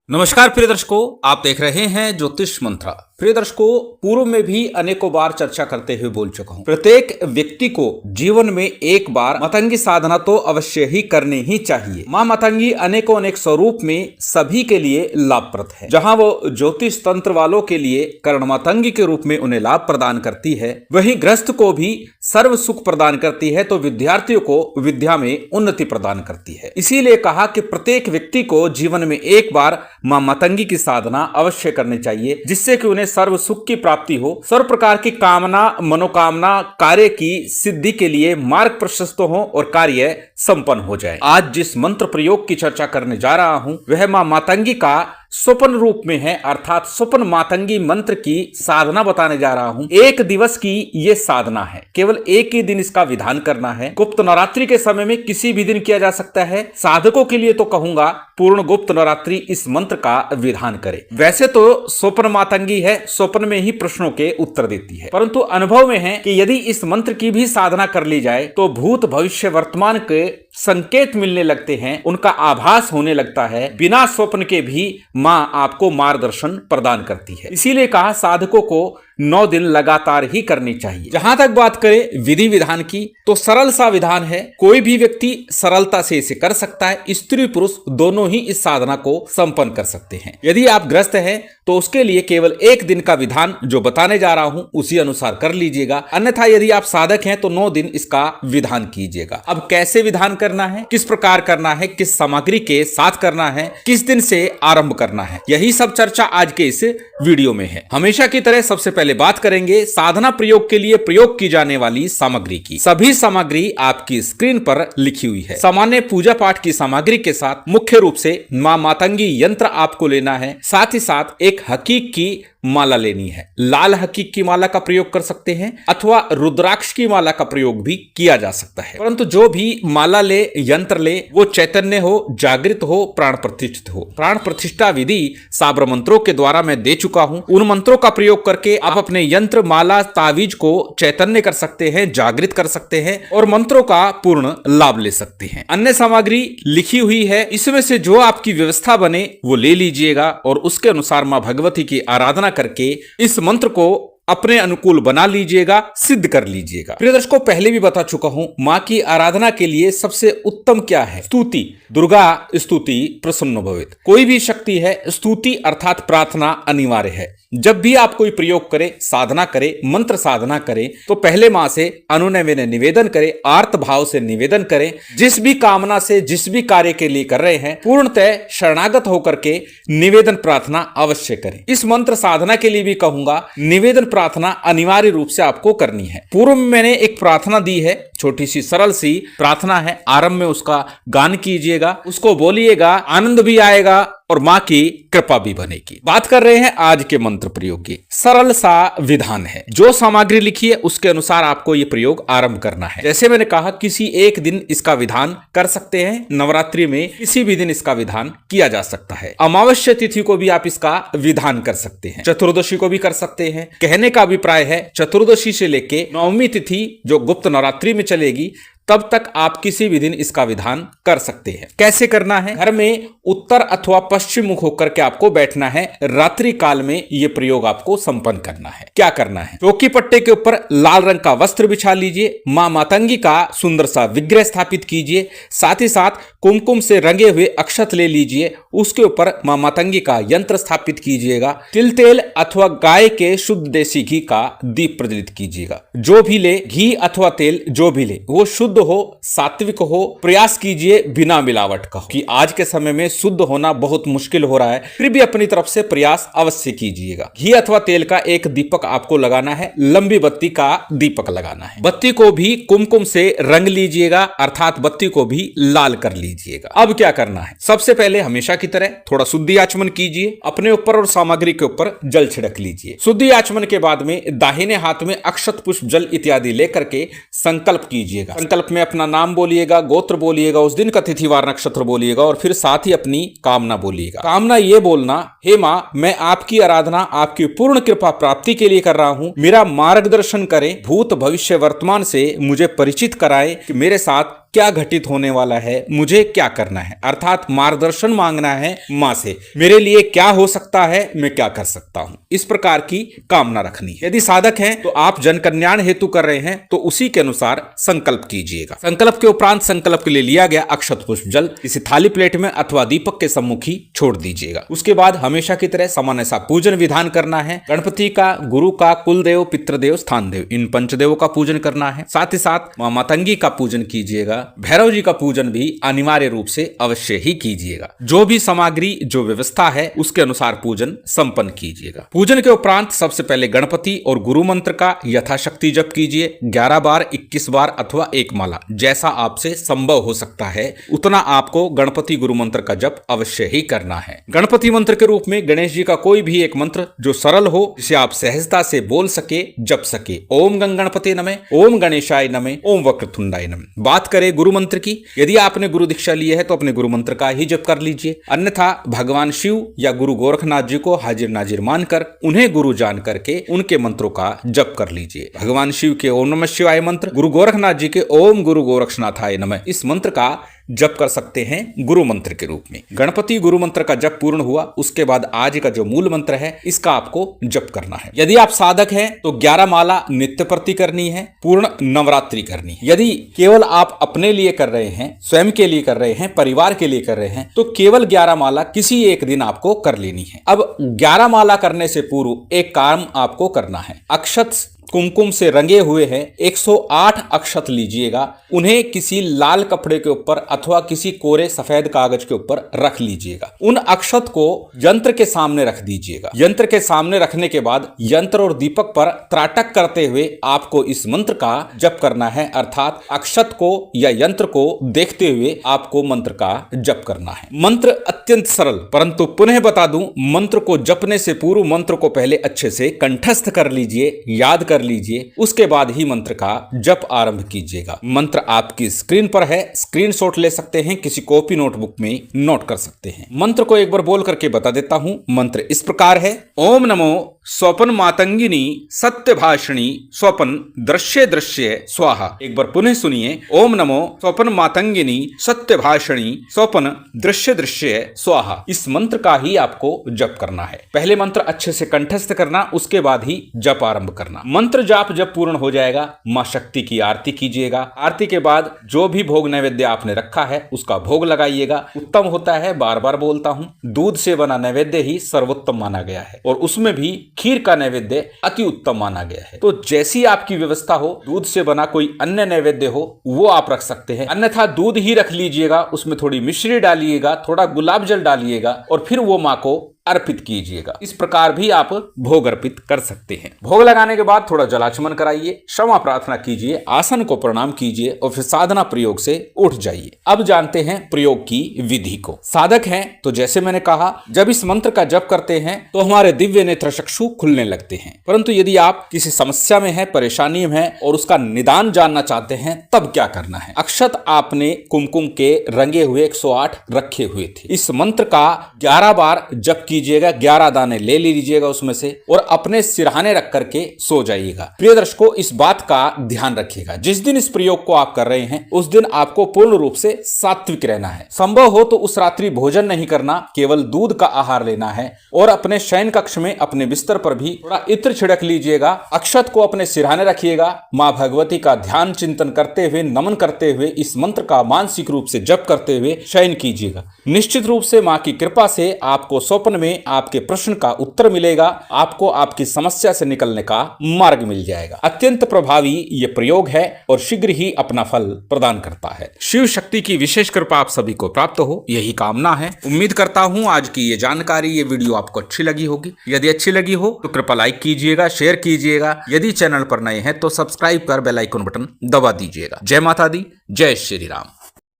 नमस्कार प्रिय दर्शकों, आप देख रहे हैं ज्योतिष मंत्रा। प्रिय दर्शकों, पूर्व में भी अनेकों बार चर्चा करते हुए बोल चुका हूं, प्रत्येक व्यक्ति को जीवन में एक बार मातंगी साधना तो अवश्य ही करनी ही चाहिए। मां मातंगी अनेकों अनेक स्वरूप में सभी के लिए लाभप्रद है। जहां वो ज्योतिष तंत्र वालों के लिए कर्ण मातंगी के रूप में उन्हें लाभ प्रदान करती है, वहीं गृहस्थ को भी सर्व सुख प्रदान करती है, तो विद्यार्थियों को विद्या में उन्नति प्रदान करती है। इसीलिए कहा कि प्रत्येक व्यक्ति को जीवन में एक बार मां मातंगी की साधना अवश्य करनी चाहिए, जिससे कि उन्हें सर्व सुख की प्राप्ति हो, सर्व प्रकार की कामना मनोकामना कार्य की सिद्धि के लिए मार्ग प्रशस्त हो और कार्य संपन्न हो जाए। आज जिस मंत्र प्रयोग की चर्चा करने जा रहा हूं, वह मां मातंगी का स्वप्न रूप में है, अर्थात स्वप्न मातंगी मंत्र की साधना बताने जा रहा हूं। एक दिवस की यह साधना है, केवल एक ही दिन इसका विधान करना है। गुप्त नवरात्रि के समय में किसी भी दिन किया जा सकता है। साधकों के लिए तो कहूंगा पूर्ण गुप्त नवरात्रि इस मंत्र का विधान करें। वैसे तो स्वप्न मातंगी है, स्वप्न में ही प्रश्नों के उत्तर देती है, परंतु अनुभव में है कि यदि इस मंत्र की भी साधना कर ली जाए तो भूत भविष्य वर्तमान के संकेत मिलने लगते हैं, उनका आभास होने लगता है। बिना स्वप्न के भी मां आपको मार्गदर्शन प्रदान करती है। इसीलिए कहा साधकों को 9 दिन लगातार ही करनी चाहिए। जहां तक बात करें विधि विधान की, तो सरल सा विधान है, कोई भी व्यक्ति सरलता से इसे कर सकता है। स्त्री पुरुष दोनों ही इस साधना को संपन्न कर सकते हैं। यदि आप ग्रस्त हैं तो उसके लिए केवल एक दिन का विधान जो बताने जा रहा हूं उसी अनुसार कर लीजिएगा, अन्यथा यदि आप साधक हैं तो 9 दिन इसका विधान कीजिएगा। अब कैसे विधान करना है, किस प्रकार करना है, किस सामग्री के साथ करना है, किस दिन से आरंभ करना है, यही सब चर्चा आज के इस वीडियो में है। हमेशा की तरह सबसे पहले बात करेंगे साधना प्रयोग के लिए प्रयोग की जाने वाली सामग्री की। सभी सामग्री आपकी स्क्रीन पर लिखी हुई है। सामान्य पूजा पाठ की सामग्री के साथ मुख्य रूप से मां मातंगी यंत्र आपको लेना है, साथ ही साथ एक हकीक की माला लेनी है। लाल हकीक की माला का प्रयोग कर सकते हैं अथवा रुद्राक्ष की माला का प्रयोग भी किया जा सकता है, परंतु जो भी माला ले यंत्र ले वो चैतन्य हो, जागृत हो, प्राण प्रतिष्ठित हो। प्राण प्रतिष्ठा विधि साबर मंत्रों के द्वारा मैं दे चुका हूं। उन मंत्रों का प्रयोग करके आप अपने यंत्र माला तावीज को चैतन्य कर सकते हैं, जागृत कर सकते हैं और मंत्रों का पूर्ण लाभ ले सकते हैं। अन्य सामग्री लिखी हुई है, इसमें से जो आपकी व्यवस्था बने वो ले लीजिएगा और उसके अनुसार मां भगवती की आराधना करके इस मंत्र को अपने अनुकूल बना लीजिएगा, सिद्ध कर लीजिएगा। प्रिय दर्शकों, पहले भी बता चुका हूं, मां की आराधना के लिए सबसे उत्तम क्या है? स्तुति। दुर्गा स्तुति प्रसन्न भवेत्। कोई भी शक्ति है, स्तुति अर्थात प्रार्थना अनिवार्य है। जब भी आप कोई प्रयोग करें, साधना करें, मंत्र साधना करें, तो पहले मां से अनुनय विनय निवेदन करें, आर्त भाव से निवेदन करें। जिस भी कामना से जिस भी कार्य के लिए कर रहे हैं, पूर्णतः शरणागत होकर के निवेदन प्रार्थना अवश्य करें। इस मंत्र साधना के लिए भी कहूंगा निवेदन प्रार्थना अनिवार्य रूप से आपको करनी है। पूर्व में मैंने एक प्रार्थना दी है, छोटी सी सरल सी प्रार्थना है। आरंभ में उसका गान कीजिएगा, उसको बोलिएगा, आनंद भी आएगा और मां की कृपा भी बनेगी। बात कर रहे हैं आज के मंत्र प्रयोग की। सरल सा विधान है, जो सामग्री लिखी है उसके अनुसार आपको ये प्रयोग आरंभ करना है। जैसे मैंने कहा किसी एक दिन इसका विधान कर सकते हैं, नवरात्रि में किसी भी दिन इसका विधान किया जा सकता है। अमावस्या तिथि को भी आप इसका विधान कर सकते हैं, चतुर्दशी को भी कर सकते हैं। कहने का अभिप्राय है चतुर्दशी से लेके नवमी तिथि जो गुप्त नवरात्रि में चलेगी तब तक आप किसी भी दिन इसका विधान कर सकते हैं। कैसे करना है? घर में उत्तर अथवा पश्चिम मुख होकर के आपको बैठना है। रात्रि काल में यह प्रयोग आपको संपन्न करना है। क्या करना है? चौकी पट्टे के ऊपर लाल रंग का वस्त्र बिछा लीजिए, मां मातंगी का सुंदर सा विग्रह स्थापित कीजिए, साथ ही साथ कुमकुम से रंगे हुए अक्षत ले लीजिए, उसके ऊपर मां मातंगी का यंत्र स्थापित कीजिएगा। तिल तेल अथवा गाय के शुद्ध देसी घी का दीप प्रज्वलित कीजिएगा। जो भी ले, घी अथवा तेल जो भी ले वो शुद्ध हो, सात्विक हो। प्रयास कीजिए बिना मिलावट का, कि आज के समय में शुद्ध होना बहुत मुश्किल हो रहा है, फिर भी अपनी तरफ से प्रयास अवश्य कीजिएगा। घी अथवा तेल का एक दीपक आपको लगाना है, लंबी बत्ती का दीपक लगाना है। बत्ती को भी कुमकुम से रंग लीजिएगा, अर्थात बत्ती को भी लाल कर लीजिएगा। अब क्या करना है? सबसे पहले हमेशा की तरह थोड़ा शुद्धि आचमन कीजिए, अपने ऊपर और सामग्री के ऊपर जल छिड़क लीजिए। शुद्धि आचमन के बाद में दाहिने हाथ में अक्षत पुष्प जल इत्यादि लेकर के संकल्प कीजिएगा। संकल्प में अपना नाम बोलिएगा, गोत्र बोलिएगा, उस दिन का तिथिवार नक्षत्र बोलिएगा और फिर साथ ही अपनी कामना बोलिएगा। कामना ये बोलना, हे मां, मैं आपकी आराधना आपकी पूर्ण कृपा प्राप्ति के लिए कर रहा हूं। मेरा मार्गदर्शन करें, भूत भविष्य वर्तमान से मुझे परिचित कराएं कि मेरे साथ क्या घटित होने वाला है, मुझे क्या करना है, अर्थात मार्गदर्शन मांगना है माँ से, मेरे लिए क्या हो सकता है, मैं क्या कर सकता हूँ, इस प्रकार की कामना रखनी है। यदि साधक हैं तो आप जन कल्याण हेतु कर रहे हैं तो उसी के अनुसार संकल्प कीजिएगा। संकल्प के उपरांत संकल्प के लिए लिया गया अक्षत पुष्प जल किसी थाली प्लेट में अथवा दीपक के सम्मुख ही छोड़ दीजिएगा। उसके बाद हमेशा की तरह सामान्य सा पूजन विधान करना है। गणपति का, गुरु का, कुल देव, पितृदेव, स्थान देव, इन पंचदेवों का पूजन करना है। साथ ही साथ मां मातंगी का पूजन कीजिएगा। भैरव जी का पूजन भी अनिवार्य रूप से अवश्य ही कीजिएगा। जो भी सामग्री, जो व्यवस्था है उसके अनुसार पूजन संपन्न कीजिएगा। पूजन के उपरांत सबसे पहले गणपति और गुरु मंत्र का यथाशक्ति जप कीजिए। 11 बार, 21 बार अथवा एक माला, जैसा आपसे संभव हो सकता है उतना आपको गणपति गुरु मंत्र का जप अवश्य ही करना है। गणपति मंत्र के रूप में गणेश जी का कोई भी एक मंत्र जो सरल हो, जिसे आप सहजता से बोल सके, जप सके। ओम गंग गणपति नमः, ओम गणेशाय नमः, ओम वक्रतुंडाय नमः। बात करें गुरु मंत्र की, यदि आपने गुरु दीक्षा ली है तो अपने गुरु मंत्र का ही जप कर लीजिए। अन्यथा भगवान शिव या गुरु गोरखनाथ जी को हाजिर नाजिर मानकर, उन्हें गुरु जान करके उनके मंत्रों का जप कर लीजिए। भगवान शिव के ओम नमः शिवाय मंत्र, गुरु गोरखनाथ जी के ओम गुरु गोरक्षनाथाय नमः, इस मंत्र का जप कर सकते हैं गुरु मंत्र के रूप में। गणपति गुरु मंत्र का जप पूर्ण हुआ, उसके बाद आज का जो मूल मंत्र है इसका आपको जप करना है। यदि आप साधक हैं तो 11 माला नित्य प्रति करनी है, पूर्ण नवरात्रि करनी है। यदि केवल आप अपने लिए कर रहे हैं, स्वयं के लिए कर रहे हैं, परिवार के लिए कर रहे हैं, तो केवल 11 माला किसी एक दिन आपको कर लेनी है। अब 11 माला करने से पूर्व एक काम आपको करना है। अक्षत कुमकुम से रंगे हुए हैं 108 अक्षत लीजिएगा। उन्हें किसी लाल कपड़े के ऊपर अथवा किसी कोरे सफेद कागज के ऊपर रख लीजिएगा। उन अक्षत को यंत्र के सामने रख दीजिएगा। यंत्र के सामने रखने के बाद यंत्र और दीपक पर त्राटक करते हुए आपको इस मंत्र का जप करना है, अर्थात अक्षत को या यंत्र को देखते हुए आपको मंत्र का जप करना है। मंत्र अत्यंत सरल, परंतु पुनः बता दूं, मंत्र को जपने से पूर्व मंत्र को पहले अच्छे से कंठस्थ कर लीजिए, याद कर लीजिए, उसके बाद ही मंत्र का जप आरंभ कीजिएगा। मंत्र आपकी स्क्रीन पर है, स्क्रीनशॉट ले सकते हैं, किसी कॉपी नोटबुक में नोट कर सकते हैं। मंत्र को एक बार बोल करके बता देता हूं। मंत्र इस प्रकार है। ओम नमो स्वपन मातंगिनी सत्य भाषिणी स्वपन दृश्य दृश्य स्वाहा। एक बार पुनः सुनिए। ओम नमो स्वपन मातंगिनी सत्य भाषिणी स्वपन दृश्य दृश्य स्वाहा। इस मंत्र का ही आपको जप करना है। पहले मंत्र अच्छे से कंठस्थ करना, उसके बाद ही जप आरंभ करना। मंत्र जाप जब पूर्ण हो जाएगा, मां शक्ति की आरती कीजिएगा। आरती के बाद जो भी भोग नैवेद्य आपने रखा है उसका भोग लगाइएगा। उत्तम होता है, बार बार बोलता हूं, दूध से बना नैवेद्य ही सर्वोत्तम माना गया है और उसमें भी खीर का नैवेद्य अति उत्तम माना गया है। तो जैसी आपकी व्यवस्था हो, दूध से बना कोई अन्य नैवेद्य हो वो आप रख सकते हैं, अन्यथा दूध ही रख लीजिएगा, उसमें थोड़ी मिश्री डालिएगा, थोड़ा गुलाब जल डालिएगा और फिर वो मां को अर्पित कीजिएगा। इस प्रकार भी आप भोग अर्पित कर सकते हैं। भोग लगाने के बाद थोड़ा जलाचमन कराइए, क्षमा प्रार्थना कीजिए, आसन को प्रणाम कीजिए और फिर साधना प्रयोग से उठ जाइए। अब जानते हैं प्रयोग की विधि को। साधक हैं तो जैसे मैंने कहा, जब इस मंत्र का जप करते हैं तो हमारे दिव्य नेत्र चक्षु खुलने लगते हैं। परंतु यदि आप किसी समस्या में हैं, परेशानी में हैं और उसका निदान जानना चाहते हैं, तब क्या करना है। अक्षत आपने कुमकुम के रंगे हुए 108 रखे हुए थे। इस मंत्र का 11 बार जप कीजिएगा। 11 दाने ले लीजिएगा उसमें से और अपने सिरहाने रख करके सो जाइएगा। प्रिय दर्शकों, इस बात का ध्यान रखिएगा, जिस दिन इस प्रयोग को आप कर रहे हैं उस दिन आपको पूर्ण रूप से सात्विक रहना है। संभव हो तो उस रात्रि भोजन नहीं करना, केवल दूध का आहार लेना है और अपने शयन कक्ष में अपने बिस्तर पर भी थोड़ा इत्र छिड़क लीजिएगा। अक्षत को अपने सिरहाने रखिएगा। मां भगवती का ध्यान चिंतन करते हुए, नमन करते हुए, इस मंत्र का मानसिक रूप से जप करते हुए शयन कीजिएगा। निश्चित रूप से मां की कृपा से आपको स्वप्न में आपके प्रश्न का उत्तर मिलेगा, आपको आपकी समस्या से निकलने का मार्ग मिल जाएगा। अत्यंत प्रभावी ये प्रयोग है और शीघ्र ही अपना फल प्रदान करता है। शिव शक्ति की विशेष कृपा आप सभी को प्राप्त हो, यही कामना है। उम्मीद करता हूं आज की ये जानकारी, ये वीडियो आपको अच्छी लगी होगी। यदि अच्छी लगी हो तो कृपया लाइक कीजिएगा, शेयर कीजिएगा। यदि चैनल पर नए हैं तो सब्सक्राइब कर बेल आइकन बटन दबा दीजिएगा। जय माता दी, जय श्री राम।